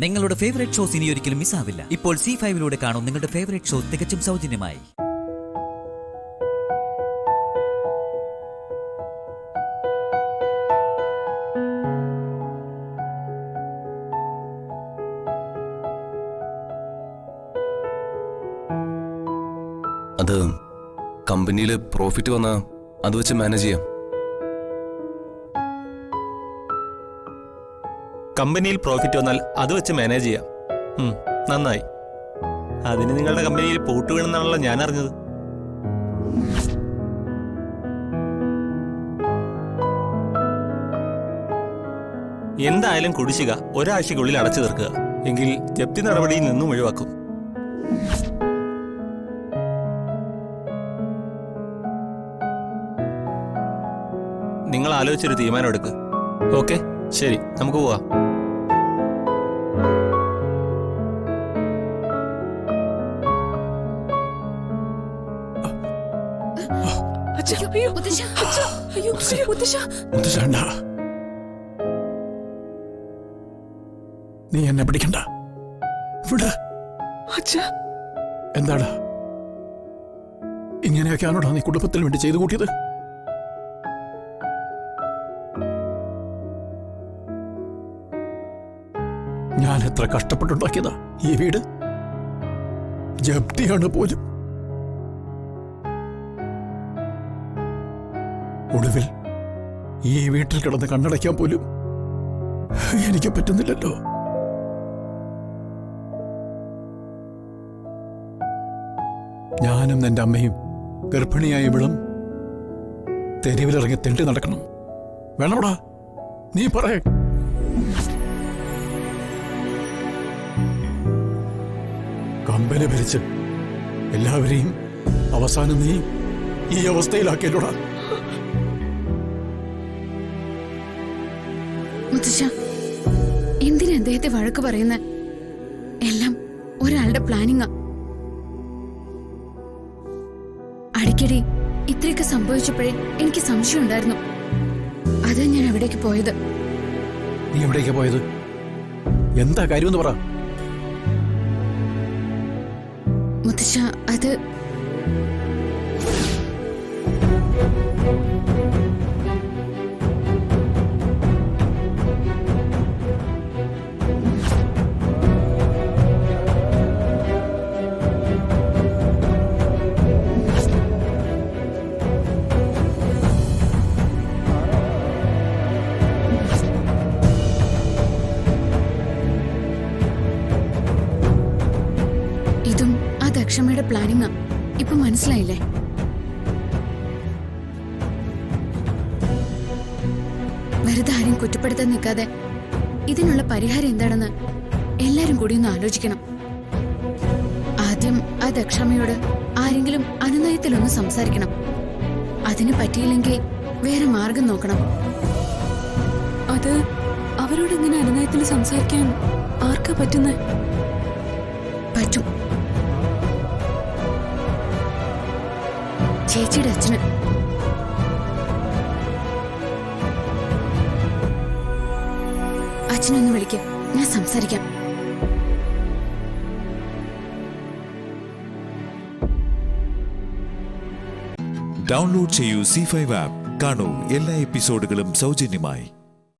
നിങ്ങളുടെ favourite shows ഇനി ഒരിക്കലും മിസ്സാവില്ല. ഇപ്പോൾ C5-ലൂടെ കാണും നിങ്ങളുടെ ഫേവറേറ്റ് ഷോ തികച്ചും സൗജന്യമായി. അത് കമ്പനിയിൽ പ്രോഫിറ്റ് വന്നാൽ അത് വെച്ച് മാനേജ് ചെയ്യാം. കമ്പനിയിൽ പ്രോഫിറ്റ് വന്നാൽ അത് വെച്ച് മാനേജ് ചെയ്യാം. നന്നായി. അതിന് നിങ്ങളുടെ കമ്പനിയിൽ പൂട്ട് വീണെന്നാണല്ലോ ഞാൻ അറിഞ്ഞത്. എന്തായാലും കുടിശ്ശിക ഒരാഴ്ചയ്ക്കുള്ളിൽ അടച്ചു തീർക്കുക. എങ്കിൽ ജപ്തി നടപടിയിൽ നിന്നും ഒഴിവാക്കും. നിങ്ങൾ ആലോചിച്ചൊരു തീരുമാനം എടുക്കുക. ഓക്കെ, ശരി, നമുക്ക് പോവാം. നീ എന്നെ പിടിക്കണ്ട. എന്താണ് ഇങ്ങനെയൊക്കെയാണോടാ നീ കുടുംബത്തിന് വേണ്ടി ചെയ്തു കൂട്ടിയത്? ഞാൻ എത്ര കഷ്ടപ്പെട്ടുണ്ടാക്കിയതാ ഈ വീട്. ജപ്തിയാണ് പോലും. ഒടുവിൽ ഈ വീട്ടിൽ കിടന്ന് കണ്ണടയ്ക്കാൻ പോലും എനിക്ക് പറ്റുന്നില്ലല്ലോ. ഞാനും എന്റെ അമ്മയും ഗർഭിണിയായ ഇവളും തെരുവിലിറങ്ങി തെണ്ടി നടക്കണം. വേണോടാ? നീ പറയേ. കമ്പനി ഭരിച്ച് എല്ലാവരെയും അവസാനം നീ ഈ അവസ്ഥയിലാക്കിയല്ലോടാ. എന്തിനാ അദ്ദേഹത്തെ വഴക്ക് പറയുന്ന? എല്ലാം ഒരാളുടെ പ്ലാനിങ്ങാ. അടിക്കടി ഇത്രയൊക്കെ സംഭവിച്ചപ്പോഴേ എനിക്ക് സംശയം ഉണ്ടായിരുന്നു. അത് ഞാൻ എവിടേക്ക് പോയത്? നീ എവിടേക്കാ പോയത്? എന്താ കാര്യമെന്ന് പറ. മുത്തശ്ശ, അത് ഇതും ആ ദക്ഷമയുടെ പ്ലാനിങ്ങാ. ഇപ്പൊ മനസ്സിലായില്ലേ? വെറുതെ ആരും കുറ്റപ്പെടുത്താൻ നിൽക്കാതെ ഇതിനുള്ള പരിഹാരം എന്താണെന്ന് എല്ലാരും കൂടി ഒന്ന് ആലോചിക്കണം. ആദ്യം ആ ദക്ഷമയോട് ആരെങ്കിലും അനുനയത്തിലൊന്ന് സംസാരിക്കണം. അതിന് പറ്റിയില്ലെങ്കിൽ വേറെ മാർഗം നോക്കണം. അത് അവരോട് ഇങ്ങനെ അനുനയത്തിൽ സംസാരിക്കാൻ ആർക്കാ പറ്റുന്നേ? പറ്റും. ചേച്ചിയുടെ അച്ഛന്. അച്ഛനൊന്ന് വിളിക്ക, ഞാൻ സംസാരിക്കാം. ഡൗൺലോഡ് ചെയ്യൂ C5 ആപ്പ്. കാണൂ എല്ലാ എപ്പിസോഡുകളും സൗജന്യമായി.